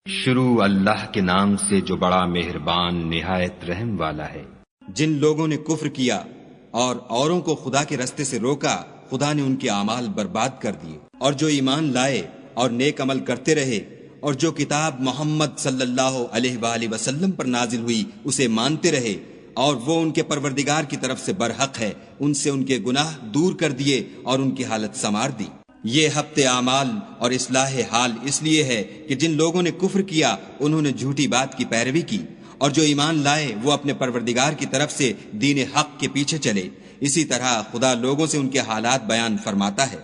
شروع اللہ کے نام سے جو بڑا مہربان نہایت رحم والا ہے۔ جن لوگوں نے کفر کیا اور اوروں کو خدا کے رستے سے روکا، خدا نے ان کے اعمال برباد کر دیے، اور جو ایمان لائے اور نیک عمل کرتے رہے اور جو کتاب محمد صلی اللہ علیہ وآلہ وسلم پر نازل ہوئی اسے مانتے رہے اور وہ ان کے پروردگار کی طرف سے برحق ہے، ان سے ان کے گناہ دور کر دیے اور ان کی حالت سنوار دی۔ یہ حبط اعمال اور اصلاح حال اس لیے ہے کہ جن لوگوں نے کفر کیا انہوں نے جھوٹی بات کی پیروی کی، اور جو ایمان لائے وہ اپنے پروردگار کی طرف سے دین حق کے پیچھے چلے۔ اسی طرح خدا لوگوں سے ان کے حالات بیان فرماتا ہے۔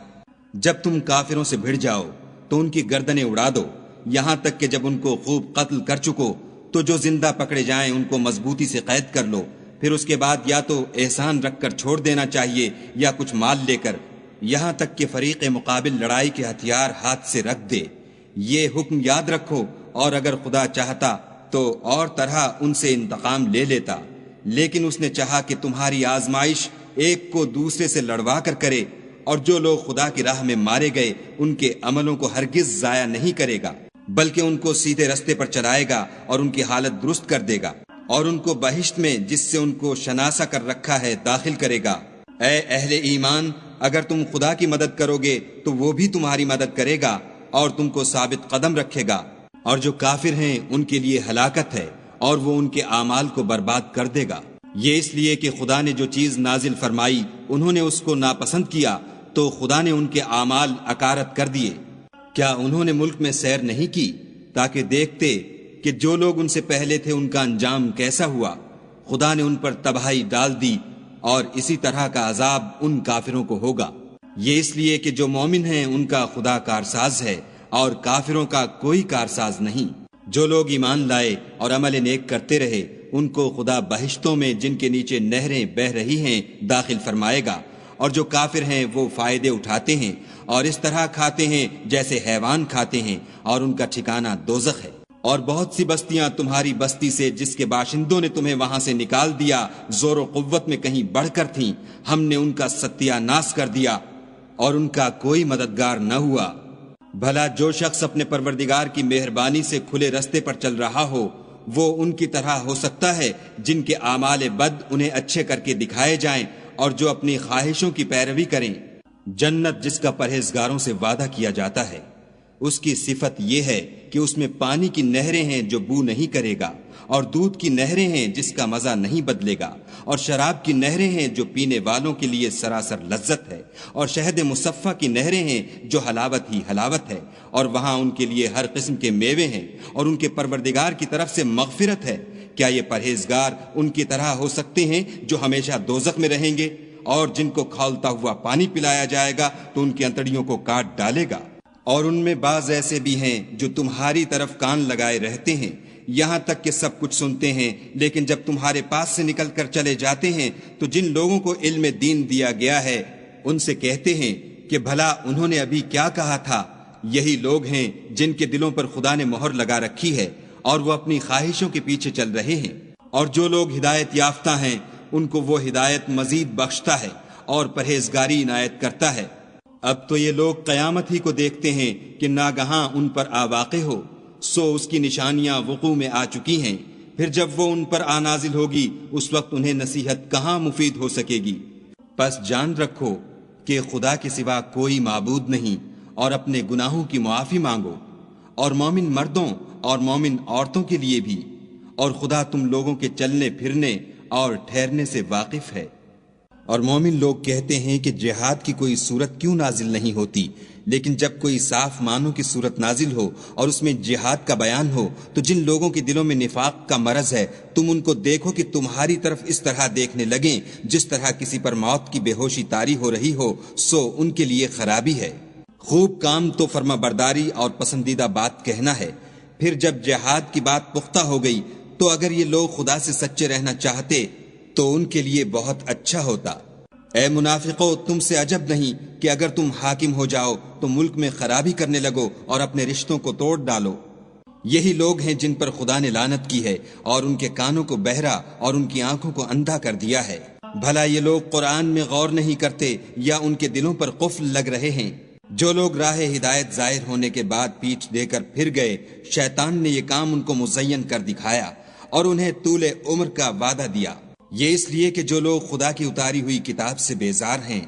جب تم کافروں سے بھڑ جاؤ تو ان کی گردنیں اڑا دو، یہاں تک کہ جب ان کو خوب قتل کر چکو تو جو زندہ پکڑے جائیں ان کو مضبوطی سے قید کر لو، پھر اس کے بعد یا تو احسان رکھ کر چھوڑ دینا چاہیے یا کچھ مال لے کر، یہاں تک کہ فریق مقابل لڑائی کے ہتھیار ہاتھ سے رکھ دے۔ یہ حکم یاد رکھو، اور اگر خدا چاہتا تو اور طرح ان سے انتقام لے لیتا، لیکن اس نے چاہا کہ تمہاری آزمائش ایک کو دوسرے سے لڑوا کر کرے، اور جو لوگ خدا کی راہ میں مارے گئے ان کے عملوں کو ہرگز ضائع نہیں کرے گا، بلکہ ان کو سیدھے رستے پر چلائے گا اور ان کی حالت درست کر دے گا، اور ان کو بہشت میں جس سے ان کو شناسا کر رکھا ہے داخل کرے گا۔ اے اہل ایمان، اگر تم خدا کی مدد کرو گے تو وہ بھی تمہاری مدد کرے گا اور تم کو ثابت قدم رکھے گا، اور جو کافر ہیں ان کے لیے ہلاکت ہے اور وہ ان کے اعمال کو برباد کر دے گا۔ یہ اس لیے کہ خدا نے جو چیز نازل فرمائی انہوں نے اس کو ناپسند کیا تو خدا نے ان کے اعمال اکارت کر دیے۔ کیا انہوں نے ملک میں سیر نہیں کی تاکہ دیکھتے کہ جو لوگ ان سے پہلے تھے ان کا انجام کیسا ہوا؟ خدا نے ان پر تباہی ڈال دی، اور اسی طرح کا عذاب ان کافروں کو ہوگا۔ یہ اس لیے کہ جو مومن ہیں ان کا خدا کارساز ہے اور کافروں کا کوئی کارساز نہیں۔ جو لوگ ایمان لائے اور عمل نیک کرتے رہے ان کو خدا بہشتوں میں جن کے نیچے نہریں بہہ رہی ہیں داخل فرمائے گا، اور جو کافر ہیں وہ فائدے اٹھاتے ہیں اور اس طرح کھاتے ہیں جیسے حیوان کھاتے ہیں، اور ان کا ٹھکانہ دوزخ ہے۔ اور بہت سی بستیاں تمہاری بستی سے جس کے باشندوں نے تمہیں وہاں سے نکال دیا زور و قوت میں کہیں بڑھ کر تھیں، ہم نے ان کا ستیہ ناش کر دیا اور ان کا کوئی مددگار نہ ہوا۔ بھلا جو شخص اپنے پروردگار کی مہربانی سے کھلے رستے پر چل رہا ہو وہ ان کی طرح ہو سکتا ہے جن کے اعمال بد انہیں اچھے کر کے دکھائے جائیں اور جو اپنی خواہشوں کی پیروی کریں۔ جنت جس کا پرہیزگاروں سے وعدہ کیا جاتا ہے، اس کی صفت یہ ہے کہ اس میں پانی کی نہریں ہیں جو بو نہیں کرے گا، اور دودھ کی نہریں ہیں جس کا مزہ نہیں بدلے گا، اور شراب کی نہریں ہیں جو پینے والوں کے لیے سراسر لذت ہے، اور شہد مصفہ کی نہریں ہیں جو حلاوت ہی حلاوت ہے، اور وہاں ان کے لیے ہر قسم کے میوے ہیں، اور ان کے پروردگار کی طرف سے مغفرت ہے۔ کیا یہ پرہیزگار ان کی طرح ہو سکتے ہیں جو ہمیشہ دوزخ میں رہیں گے، اور جن کو کھولتا ہوا پانی پلایا جائے گا تو ان کی انتڑیوں کو کاٹ ڈالے گا؟ اور ان میں بعض ایسے بھی ہیں جو تمہاری طرف کان لگائے رہتے ہیں، یہاں تک کہ سب کچھ سنتے ہیں، لیکن جب تمہارے پاس سے نکل کر چلے جاتے ہیں تو جن لوگوں کو علم دین دیا گیا ہے ان سے کہتے ہیں کہ بھلا انہوں نے ابھی کیا کہا تھا؟ یہی لوگ ہیں جن کے دلوں پر خدا نے مہر لگا رکھی ہے اور وہ اپنی خواہشوں کے پیچھے چل رہے ہیں، اور جو لوگ ہدایت یافتہ ہیں ان کو وہ ہدایت مزید بخشتا ہے اور پرہیزگاری عنایت کرتا ہے۔ اب تو یہ لوگ قیامت ہی کو دیکھتے ہیں کہ ناگہاں ان پر آ واقع ہو، سو اس کی نشانیاں وقوع میں آ چکی ہیں، پھر جب وہ ان پر آ نازل ہوگی اس وقت انہیں نصیحت کہاں مفید ہو سکے گی۔ پس جان رکھو کہ خدا کے سوا کوئی معبود نہیں، اور اپنے گناہوں کی معافی مانگو، اور مومن مردوں اور مومن عورتوں کے لیے بھی، اور خدا تم لوگوں کے چلنے پھرنے اور ٹھہرنے سے واقف ہے۔ اور مومن لوگ کہتے ہیں کہ جہاد کی کوئی صورت کیوں نازل نہیں ہوتی، لیکن جب کوئی صاف معنوں کی صورت نازل ہو اور اس میں جہاد کا بیان ہو تو جن لوگوں کے دلوں میں نفاق کا مرض ہے تم ان کو دیکھو کہ تمہاری طرف اس طرح دیکھنے لگیں جس طرح کسی پر موت کی بے ہوشی طاری ہو رہی ہو، سو ان کے لیے خرابی ہے۔ خوب کام تو فرما برداری اور پسندیدہ بات کہنا ہے، پھر جب جہاد کی بات پختہ ہو گئی تو اگر یہ لوگ خدا سے سچے رہنا چاہتے تو ان کے لیے بہت اچھا ہوتا۔ اے منافقو، تم سے عجب نہیں کہ اگر تم حاکم ہو جاؤ تو ملک میں خرابی کرنے لگو اور اپنے رشتوں کو توڑ ڈالو۔ یہی لوگ ہیں جن پر خدا نے لعنت کی ہے اور ان کے کانوں کو بہرا اور ان کی آنکھوں کو اندھا کر دیا ہے۔ بھلا یہ لوگ قرآن میں غور نہیں کرتے یا ان کے دلوں پر قفل لگ رہے ہیں؟ جو لوگ راہ ہدایت ظاہر ہونے کے بعد پیٹھ دے کر پھر گئے، شیطان نے یہ کام ان کو مزین کر دکھایا اور انہیں طول عمر کا وعدہ دیا۔ یہ اس لیے کہ جو لوگ خدا کی اتاری ہوئی کتاب سے بیزار ہیں،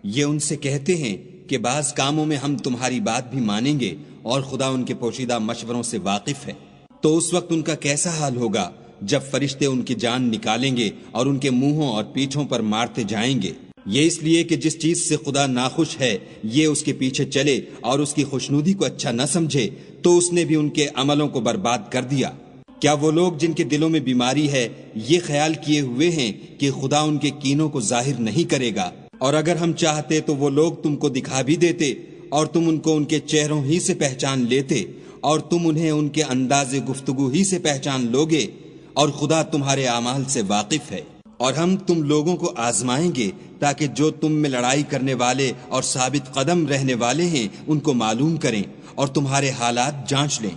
یہ ان سے کہتے ہیں کہ بعض کاموں میں ہم تمہاری بات بھی مانیں گے اور خدا ان کے پوشیدہ مشوروں سے واقف ہے۔ تو اس وقت ان کا کیسا حال ہوگا جب فرشتے ان کی جان نکالیں گے اور ان کے منہوں اور پیٹھوں پر مارتے جائیں گے۔ یہ اس لیے کہ جس چیز سے خدا ناخوش ہے یہ اس کے پیچھے چلے اور اس کی خوشنودی کو اچھا نہ سمجھے تو اس نے بھی ان کے عملوں کو برباد کر دیا۔ کیا وہ لوگ جن کے دلوں میں بیماری ہے یہ خیال کیے ہوئے ہیں کہ خدا ان کے کینوں کو ظاہر نہیں کرے گا؟ اور اگر ہم چاہتے تو وہ لوگ تم کو دکھا بھی دیتے اور تم ان کو ان کے چہروں ہی سے پہچان لیتے اور تم انہیں ان کے انداز گفتگو ہی سے پہچان لوگے، اور خدا تمہارے اعمال سے واقف ہے۔ اور ہم تم لوگوں کو آزمائیں گے تاکہ جو تم میں لڑائی کرنے والے اور ثابت قدم رہنے والے ہیں ان کو معلوم کریں اور تمہارے حالات جانچ لیں۔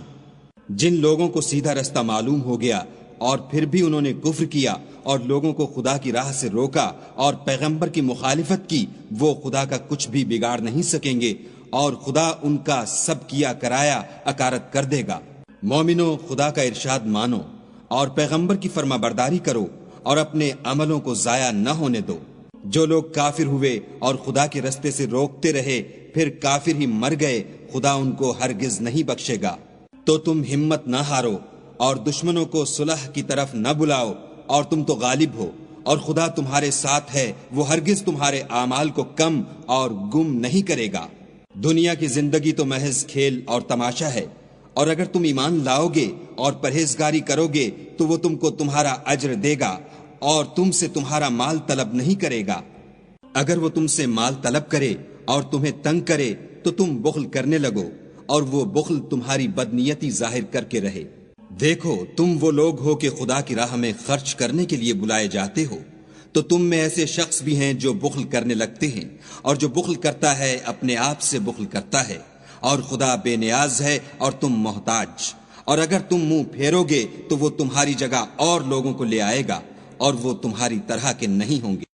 جن لوگوں کو سیدھا رستہ معلوم ہو گیا اور پھر بھی انہوں نے کفر کیا اور لوگوں کو خدا کی راہ سے روکا اور پیغمبر کی مخالفت کی، وہ خدا کا کچھ بھی بگاڑ نہیں سکیں گے اور خدا ان کا سب کیا کرایا اکارت کر دے گا۔ مومنو، خدا کا ارشاد مانو اور پیغمبر کی فرما برداری کرو اور اپنے عملوں کو ضائع نہ ہونے دو۔ جو لوگ کافر ہوئے اور خدا کے رستے سے روکتے رہے پھر کافر ہی مر گئے، خدا ان کو ہرگز نہیں بخشے گا۔ تو تم ہمت نہ ہارو اور دشمنوں کو صلح کی طرف نہ بلاؤ، اور تم تو غالب ہو اور خدا تمہارے ساتھ ہے، وہ ہرگز تمہارے اعمال کو کم اور گم نہیں کرے گا۔ دنیا کی زندگی تو محض کھیل اور تماشا ہے، اور اگر تم ایمان لاؤ گے اور پرہیزگاری کرو گے تو وہ تم کو تمہارا اجر دے گا اور تم سے تمہارا مال طلب نہیں کرے گا۔ اگر وہ تم سے مال طلب کرے اور تمہیں تنگ کرے تو تم بخل کرنے لگو، اور وہ بخل تمہاری بدنیتی ظاہر کر کے رہے۔ دیکھو، تم وہ لوگ ہو کہ خدا کی راہ میں خرچ کرنے کے لیے بلائے جاتے ہو، تو تم میں ایسے شخص بھی ہیں جو بخل کرنے لگتے ہیں، اور جو بخل کرتا ہے اپنے آپ سے بخل کرتا ہے، اور خدا بے نیاز ہے اور تم محتاج۔ اور اگر تم منہ پھیرو گے تو وہ تمہاری جگہ اور لوگوں کو لے آئے گا، اور وہ تمہاری طرح کے نہیں ہوں گے۔